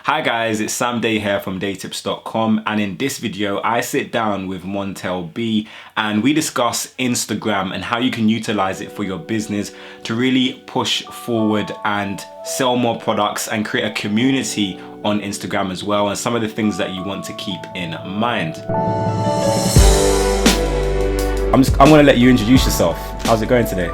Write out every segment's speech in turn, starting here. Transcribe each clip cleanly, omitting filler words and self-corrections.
Hi guys, it's Sam Day here from daytips.com, and in this video I sit down with Montel B and we discuss Instagram and how you can utilize it for your business to really push forward and sell more products and create a community on Instagram as well, and some of the things that you want to keep in mind. I'm going to let you introduce yourself. How's it going today?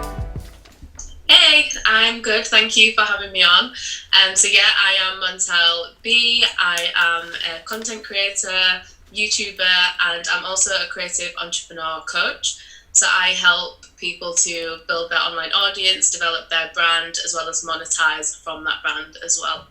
Hey, I'm good. Thank you for having me on. I am Montel B. I am a content creator, YouTuber, and I'm also a creative entrepreneur coach. So I help people to build their online audience, develop their brand, as well as monetize from that brand as well.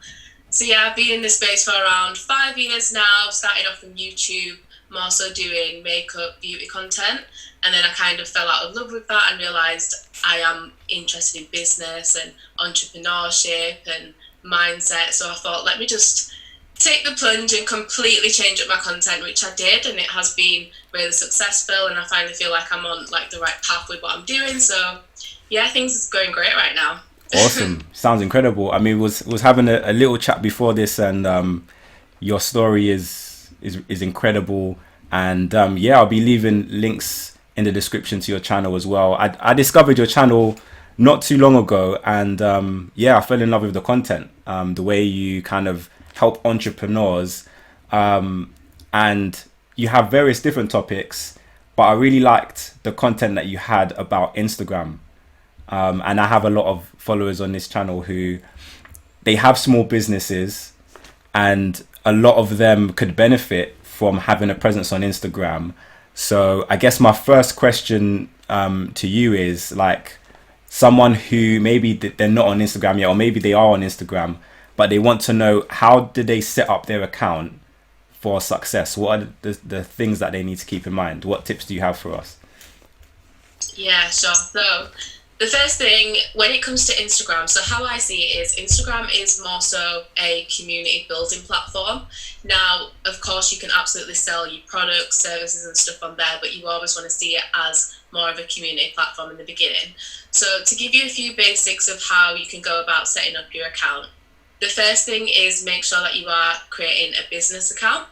So yeah, I've been in this space for around 5 years now. Started off on YouTube, more so doing makeup, beauty content. And then I kind of fell out of love with that and realised I am interested in business and entrepreneurship and mindset. So I thought, let me just take the plunge and completely change up my content, which I did. And it has been really successful. And I finally feel like I'm on like the right path with what I'm doing. So yeah, things are going great right now. Awesome. Sounds incredible. I mean, was having a little chat before this, and your story is incredible. And I'll be leaving links in the description to your channel as well. I discovered your channel not too long ago, and I fell in love with the content, the way you kind of help entrepreneurs, and you have various different topics, but I really liked the content that you had about Instagram. And I have a lot of followers on this channel who they have small businesses, and a lot of them could benefit from having a presence on Instagram. So I guess my first question to you is, like, someone who maybe they're not on Instagram yet, or maybe they are on Instagram, but they want to know, how do they set up their account for success? What are the things that they need to keep in mind? What tips do you have for us? Yeah, sure. So the first thing when it comes to Instagram, so how I see it is Instagram is more so a community building platform. Now, of course, you can absolutely sell your products, services and stuff on there, but you always want to see it as more of a community platform in the beginning. So to give you a few basics of how you can go about setting up your account, the first thing is make sure that you are creating a business account.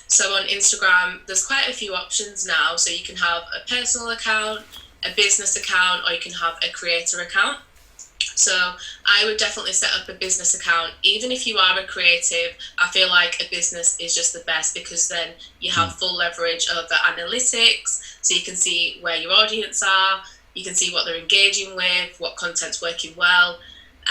So on Instagram, there's quite a few options now. So you can have a personal account, a business account, or you can have a creator account. So I would definitely set up a business account. Even if you are a creative, I feel like a business is just the best, because then you have full leverage over analytics, so you can see where your audience are, you can see what they're engaging with, what content's working well,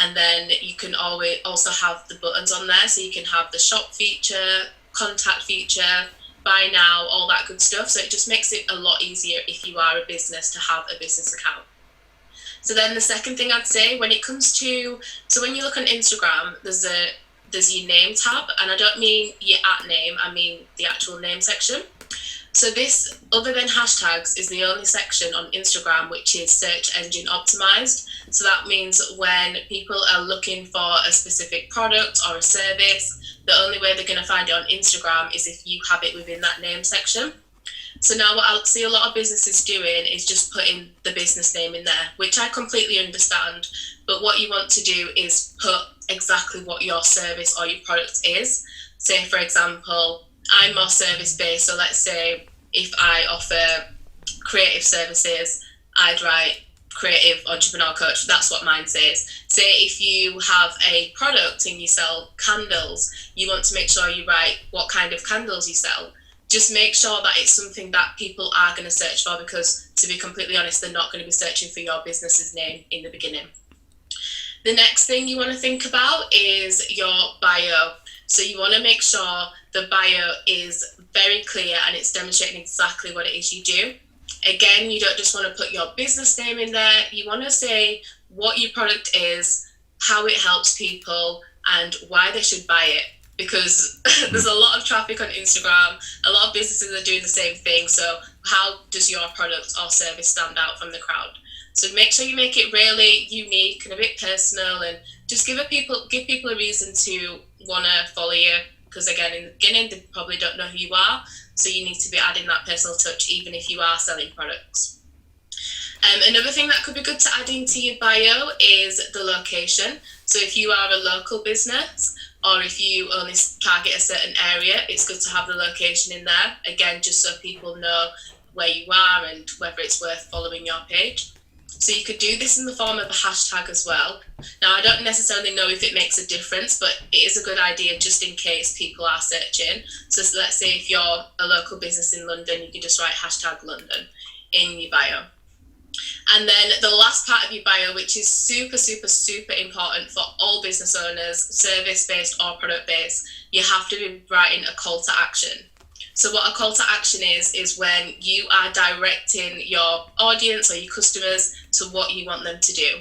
and then you can always also have the buttons on there, so you can have the shop feature, contact feature, buy now, all that good stuff. So it just makes it a lot easier if you are a business to have a business account. So then the second thing I'd say when it comes to, so when you look on Instagram, there's your name tab, and I don't mean your @ name, I mean the actual name section. So this, other than hashtags, is the only section on Instagram which is search engine optimized. So that means when people are looking for a specific product or a service, the only way they're going to find it on Instagram is if you have it within that name section. So now what I'll see a lot of businesses doing is just putting the business name in there, which I completely understand. But what you want to do is put exactly what your service or your product is. Say, for example, I'm more service-based. So let's say if I offer creative services, I'd write creative entrepreneur coach. That's what mine says. Say if you have a product and you sell candles, you want to make sure you write what kind of candles you sell. Just make sure that it's something that people are going to search for, because to be completely honest, they're not going to be searching for your business's name in the beginning. The next thing you want to think about is your bio. So you want to make sure the bio is very clear and it's demonstrating exactly what it is you do. Again, you don't just want to put your business name in there. You want to say what your product is, how it helps people, and why they should buy it. Because there's a lot of traffic on Instagram. A lot of businesses are doing the same thing. So how does your product or service stand out from the crowd? So make sure you make it really unique and a bit personal, and just give people a reason to want to follow you. Because again, in the beginning, they probably don't know who you are. So you need to be adding that personal touch, even if you are selling products. Another thing that could be good to add into your bio is the location. So if you are a local business, or if you only target a certain area, it's good to have the location in there, again, just so people know where you are and whether it's worth following your page. So you could do this in the form of a hashtag as well. Now, I don't necessarily know if it makes a difference, but it is a good idea just in case people are searching. So let's say if you're a local business in London, you can just write hashtag London in your bio. And then the last part of your bio, which is super, super, super important for all business owners, service-based or product-based, you have to be writing a call to action. So what a call to action is when you are directing your audience or your customers to what you want them to do.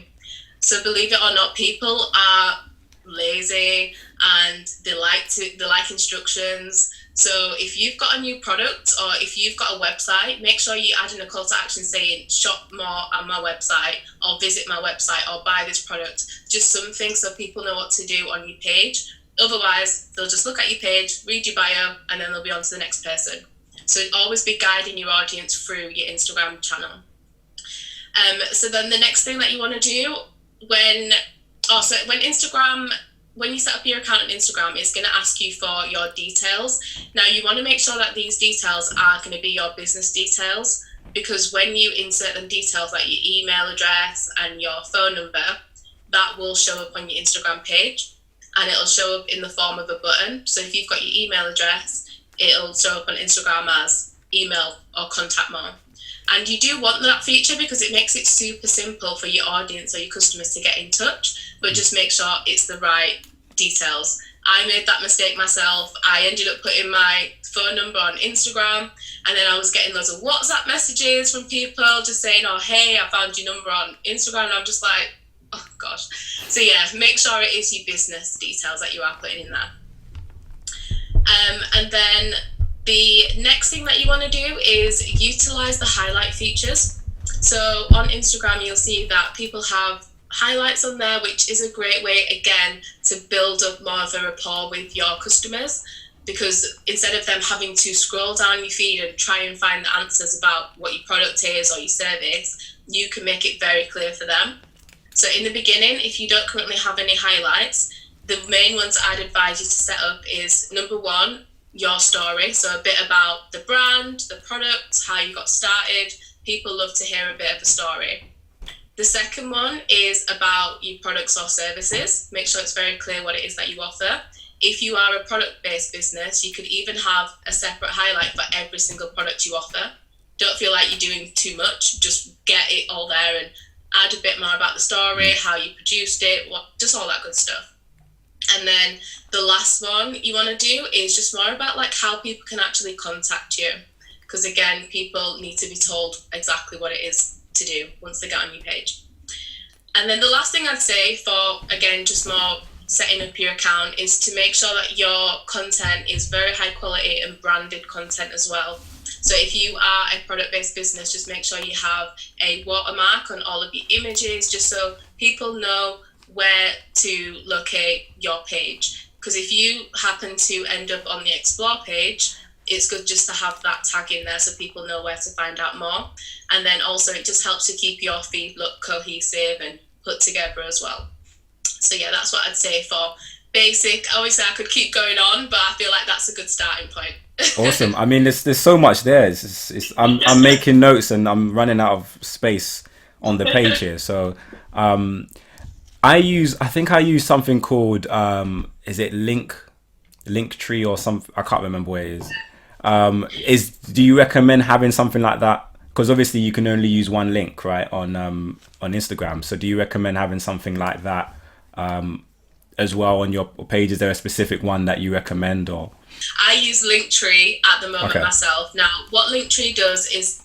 So believe it or not, people are lazy and they like instructions. So if you've got a new product or if you've got a website, make sure you add in a call to action saying shop more on my website or visit my website or buy this product. Just something so people know what to do on your page. Otherwise, they'll just look at your page, read your bio, and then they'll be on to the next person. So always be guiding your audience through your Instagram channel. So then the next thing that you want to do when Instagram, when you set up your account on Instagram, it's going to ask you for your details. Now, you want to make sure that these details are going to be your business details, because when you insert them details like your email address and your phone number, that will show up on your Instagram page. And it'll show up in the form of a button. So if you've got your email address, it'll show up on Instagram as email or contact more. And you do want that feature because it makes it super simple for your audience or your customers to get in touch, but just make sure it's the right details. I made that mistake myself. I ended up putting my phone number on Instagram, and then I was getting loads of WhatsApp messages from people just saying, oh, hey, I found your number on Instagram. And I'm just like, oh gosh. So yeah, make sure it is your business details that you are putting in there. And then the next thing that you want to do is utilize the highlight features. So on Instagram, you'll see that people have highlights on there, which is a great way, again, to build up more of a rapport with your customers, because instead of them having to scroll down your feed and try and find the answers about what your product is or your service, you can make it very clear for them. So in the beginning, if you don't currently have any highlights, the main ones I'd advise you to set up is, number one, your story. So a bit about the brand, the product, how you got started. People love to hear a bit of a story. The second one is about your products or services. Make sure it's very clear what it is that you offer. If you are a product-based business, you could even have a separate highlight for every single product you offer. Don't feel like you're doing too much. Just get it all there and add a bit more about the story, how you produced it, just all that good stuff. And then the last one you want to do is just more about like how people can actually contact you. Because again, people need to be told exactly what it is to do once they get on your page. And then the last thing I'd say for, again, just more setting up your account is to make sure that your content is very high quality and branded content as well. So if you are a product-based business, just make sure you have a watermark on all of your images, just so people know where to locate your page. Because if you happen to end up on the Explore page, it's good just to have that tag in there so people know where to find out more. And then also it just helps to keep your feed look cohesive and put together as well. So yeah, that's what I'd say for basic. Obviously I could keep going on, but I feel like that's a good starting point. Awesome. I mean, there's so much there. I'm making notes and I'm running out of space on the page here. So I think I use something called is it Linktree or something? I can't remember what it is. Do you recommend having something like that? Because obviously you can only use one link, right, on Instagram. So do you recommend having something like that as well on your page? Is there a specific one that you recommend? Or I use Linktree at the moment myself. Now, what Linktree does is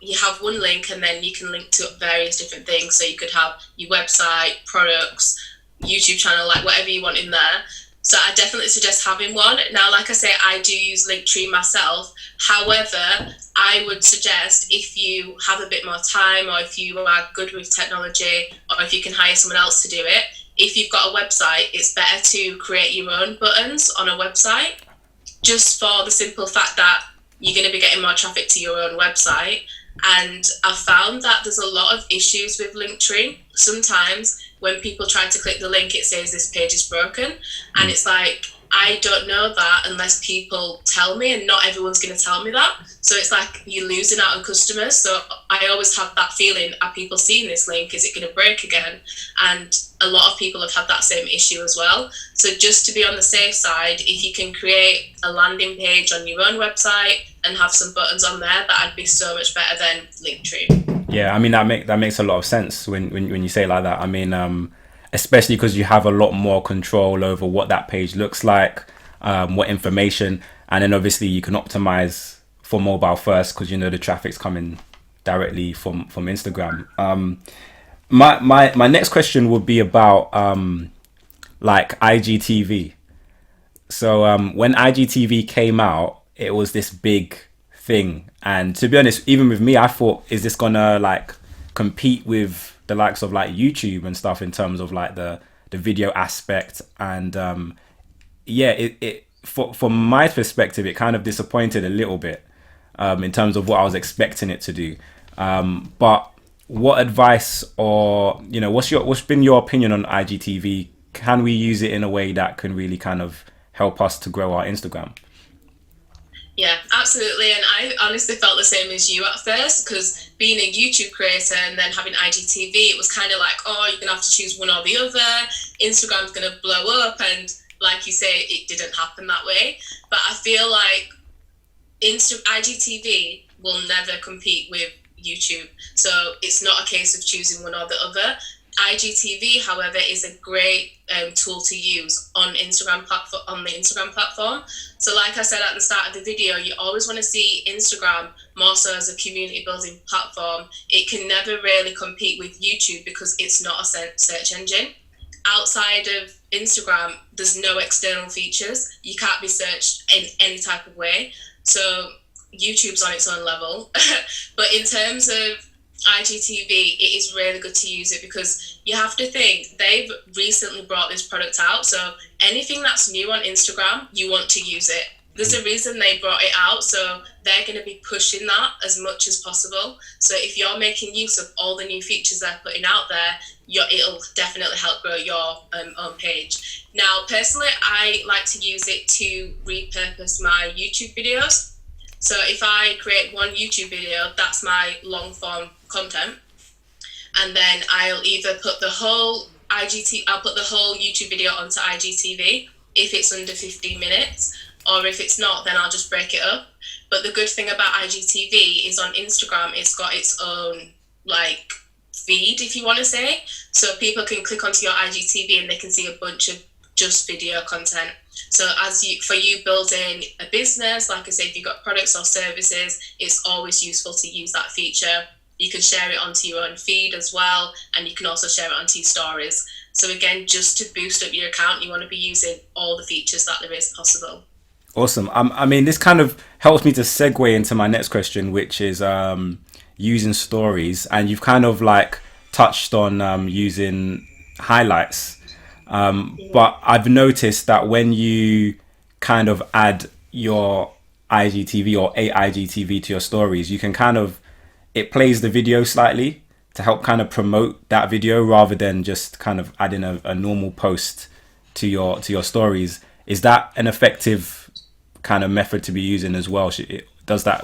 you have one link and then you can link to various different things. So you could have your website, products, YouTube channel, like whatever you want in there. So I definitely suggest having one. Now, like I say, I do use Linktree myself. However, I would suggest if you have a bit more time or if you are good with technology or if you can hire someone else to do it, if you've got a website, it's better to create your own buttons on a website, just for the simple fact that you're going to be getting more traffic to your own website. And I've found that there's a lot of issues with Linktree. Sometimes when people try to click the link, it says this page is broken. And it's like, I don't know that unless people tell me, and not everyone's going to tell me that. So it's like you're losing out on customers. So I always have that feeling, are people seeing this link? Is it going to break again? And a lot of people have had that same issue as well. So just to be on the safe side, if you can create a landing page on your own website and have some buttons on there, that'd be so much better than Linktree. Yeah, I mean that makes a lot of sense when you say it like that. I mean, especially because you have a lot more control over what that page looks like, what information, and then obviously you can optimize for mobile first because the traffic's coming directly from Instagram. My next question would be about like IGTV. So when IGTV came out, it was this big thing, and to be honest, even with me, I thought, is this gonna like compete with the likes of like YouTube and stuff in terms of like the video aspect? And yeah, it from my perspective, it kind of disappointed a little bit in terms of what I was expecting it to do. But what advice, or what's been your opinion on IGTV? Can we use it in a way that can really kind of help us to grow our Instagram? Yeah, absolutely. And I honestly felt the same as you at first, because being a YouTube creator and then having IGTV, it was kind of like, oh, you're going to have to choose one or the other. Instagram's going to blow up. And like you say, it didn't happen that way. But I feel like IGTV will never compete with YouTube. So it's not a case of choosing one or the other. IGTV, however, is a great tool to use on the Instagram platform. So like I said at the start of the video, you always want to see Instagram more so as a community building platform. It can never really compete with YouTube because it's not a search engine. Outside of Instagram, there's no external features. You can't be searched in any type of way. So YouTube's on its own level. But in terms of IGTV, it is really good to use it because you have to think they've recently brought this product out. So anything that's new on Instagram, you want to use it. There's a reason they brought it out. So they're going to be pushing that as much as possible. So if you're making use of all the new features they're putting out there, it'll definitely help grow your own page. Now, personally, I like to use it to repurpose my YouTube videos. So if I create one YouTube video, that's my long form content, and then I'll either put the whole YouTube video onto IGTV if it's under 15 minutes, or if it's not, then I'll just break it up. But the good thing about IGTV is on Instagram, it's got its own like feed, if you want to say. So people can click onto your IGTV and they can see a bunch of just video content. So for you building a business, like I say, if you've got products or services, it's always useful to use that feature. You can share it onto your own feed as well, and you can also share it onto your stories. So again, just to boost up your account, you want to be using all the features that there is possible. Awesome. I mean, this kind of helps me to segue into my next question, which is using stories. And you've kind of like touched on using highlights. But I've noticed that when you kind of add your IGTV or a IGTV to your stories, you can kind of, it plays the video slightly to help kind of promote that video rather than just kind of adding a normal post to your stories. Is that an effective kind of method to be using as well?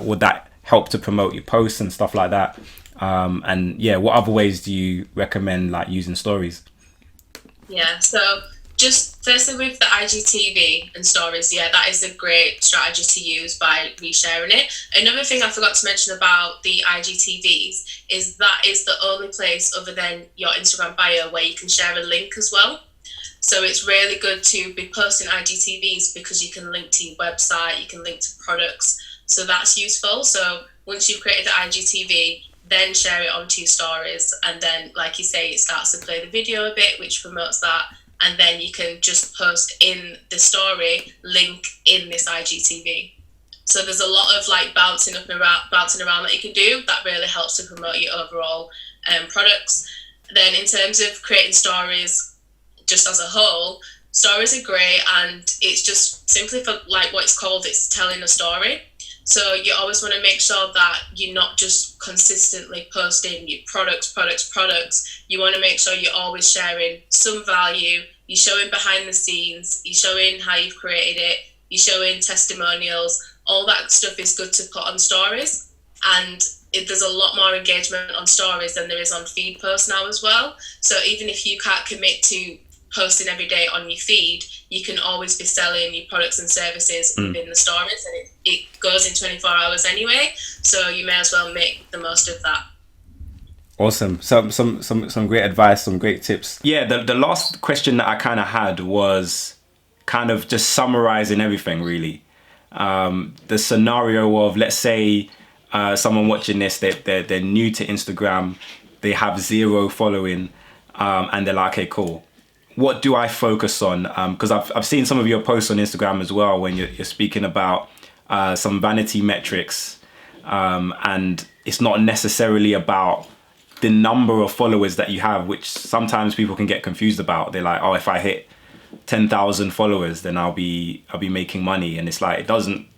Would that help to promote your posts and stuff like that? And yeah, what other ways do you recommend like using stories? Yeah, so just firstly with the IGTV and stories, yeah, that is a great strategy to use by resharing it. Another thing I forgot to mention about the IGTVs is that is the only place other than your Instagram bio where you can share a link as well. So it's really good to be posting IGTVs because you can link to your website, you can link to products. So that's useful. So once you've created the IGTV, then share it onto your stories. And then, like you say, it starts to play the video a bit, which promotes that. And then you can just post in the story, link in this IGTV. So there's a lot of like bouncing around that you can do that really helps to promote your overall products. Then in terms of creating stories, just as a whole, stories are great, and it's just simply for like what it's called, it's telling a story. So you always want to make sure that you're not just consistently posting your products. You want to make sure you're always sharing some value. You're showing behind the scenes. You're showing how you've created it. You're showing testimonials. All that stuff is good to put on stories. And there's a lot more engagement on stories than there is on feed posts now as well. So even if you can't commit to posting every day on your feed, you can always be selling your products and services within the stories, and it goes in 24 hours anyway, so you may as well make the most of that. Awesome. Some great advice, some great tips. Yeah, the last question that I kind of had was kind of just summarizing everything really. The scenario of, let's say someone watching this, they're new to Instagram, they have 0 following, and they're like, okay, cool. What do I focus on? Because I've seen some of your posts on Instagram as well when you're speaking about some vanity metrics, and it's not necessarily about the number of followers that you have, which sometimes people can get confused about. They're like, oh, if I hit 10,000 followers, then I'll be making money, and it's like it doesn't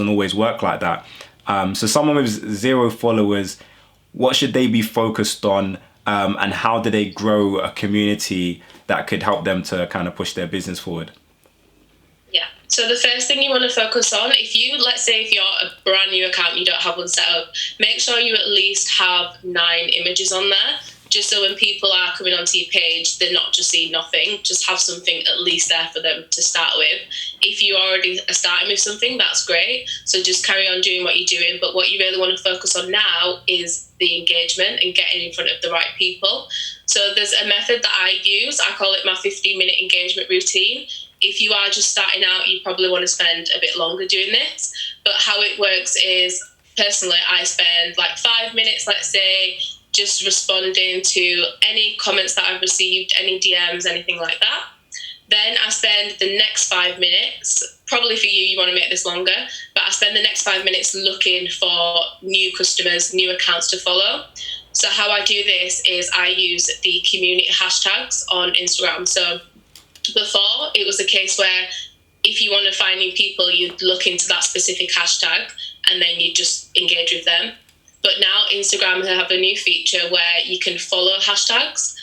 always work like that. So someone with 0 followers, what should they be focused on, and how do they grow a community that could help them to kind of push their business forward? Yeah. So the first thing you want to focus on, let's say if you're a brand new account, you don't have one set up, make sure you at least have 9 images on there, just so when people are coming onto your page, they're not just seeing nothing. Just have something at least there for them to start with. If you already are starting with something, that's great. So just carry on doing what you're doing. But what you really want to focus on now is the engagement and getting in front of the right people. So there's a method that I use. I call it my 15-minute engagement routine. If you are just starting out, you probably want to spend a bit longer doing this. But how it works is, personally, I spend like 5 minutes, let's say, just responding to any comments that I've received, any DMs, anything like that. Then I spend the next 5 minutes, probably for you want to make this longer, but I spend the next 5 minutes looking for new customers, new accounts to follow. So how I do this is I use the community hashtags on Instagram. So before, it was a case where if you want to find new people, you'd look into that specific hashtag and then you just engage with them. But now Instagram have a new feature where you can follow hashtags.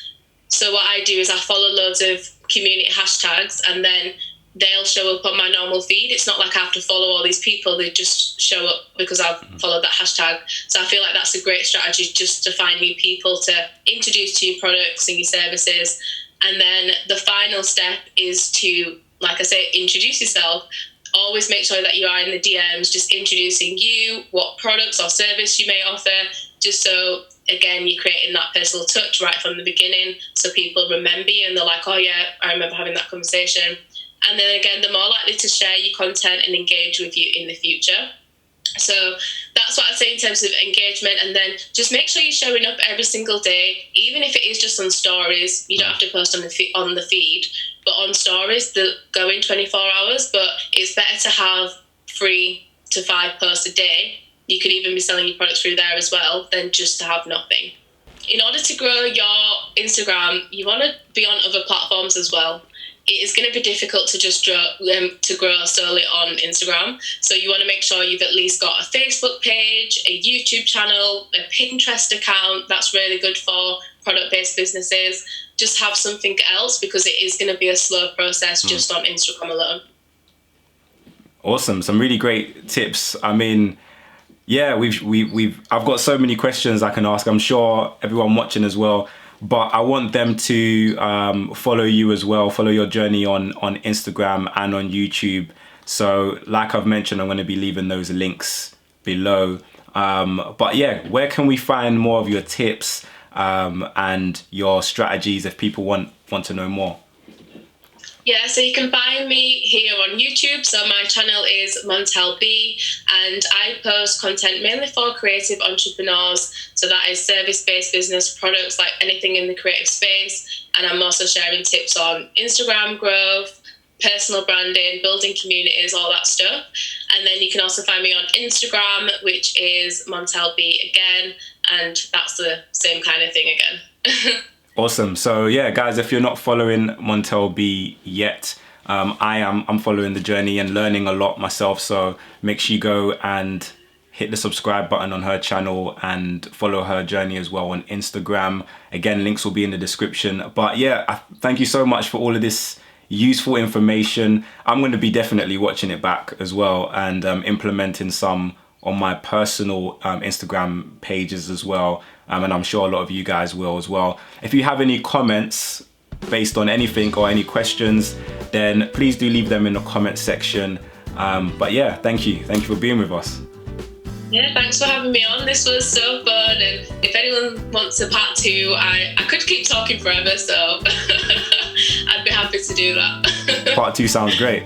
So what I do is I follow loads of community hashtags, and then they'll show up on my normal feed. It's not like I have to follow all these people. They just show up because I've followed that hashtag. So I feel like that's a great strategy, just to find new people to introduce to your products and your services. And then the final step is to, like I say, introduce yourself. Always make sure that you are in the DMs, just introducing you, what products or service you may offer, just so, again, you're creating that personal touch right from the beginning, so people remember you and they're like, oh yeah, I remember having that conversation. And then again, they're more likely to share your content and engage with you in the future. So that's what I'd say in terms of engagement. And then just make sure you're showing up every single day, even if it is just on stories. You don't have to post on the feed, but on stories, they'll go in 24 hours. But it's better to have 3 to 5 posts a day. You could even be selling your products through there as well, than just to have nothing. In order to grow your Instagram, you want to be on other platforms as well. It is going to be difficult to just grow solely on Instagram. So you want to make sure you've at least got a Facebook page, a YouTube channel, a Pinterest account. That's really good for product-based businesses. Just have something else, because it is going to be a slow process just on Instagram alone. Awesome. Some really great tips. I mean, yeah, I've got so many questions I can ask. I'm sure everyone watching as well. But I want them to follow you as well, follow your journey on Instagram and on YouTube. So like I've mentioned, I'm going to be leaving those links below. But yeah, where can we find more of your tips and your strategies if people want to know more? Yeah, so you can find me here on YouTube. So my channel is Montel B, and I post content mainly for creative entrepreneurs. So that is service-based business products, like anything in the creative space. And I'm also sharing tips on Instagram growth, personal branding, building communities, all that stuff. And then you can also find me on Instagram, which is Montel B again. And that's the same kind of thing again. Awesome. So yeah, guys, if you're not following Montel B yet, I'm following the journey and learning a lot myself. So make sure you go and hit the subscribe button on her channel and follow her journey as well on Instagram. Again, links will be in the description. But yeah, thank you so much for all of this useful information. I'm going to be definitely watching it back as well and implementing some on my personal Instagram pages as well. And I'm sure a lot of you guys will as well. If you have any comments based on anything or any questions, then please do leave them in the comment section. But yeah, thank you for being with us. Yeah, thanks for having me on. This was so fun, and if anyone wants a part 2, I could keep talking forever, so I'd be happy to do that. Part 2 sounds great.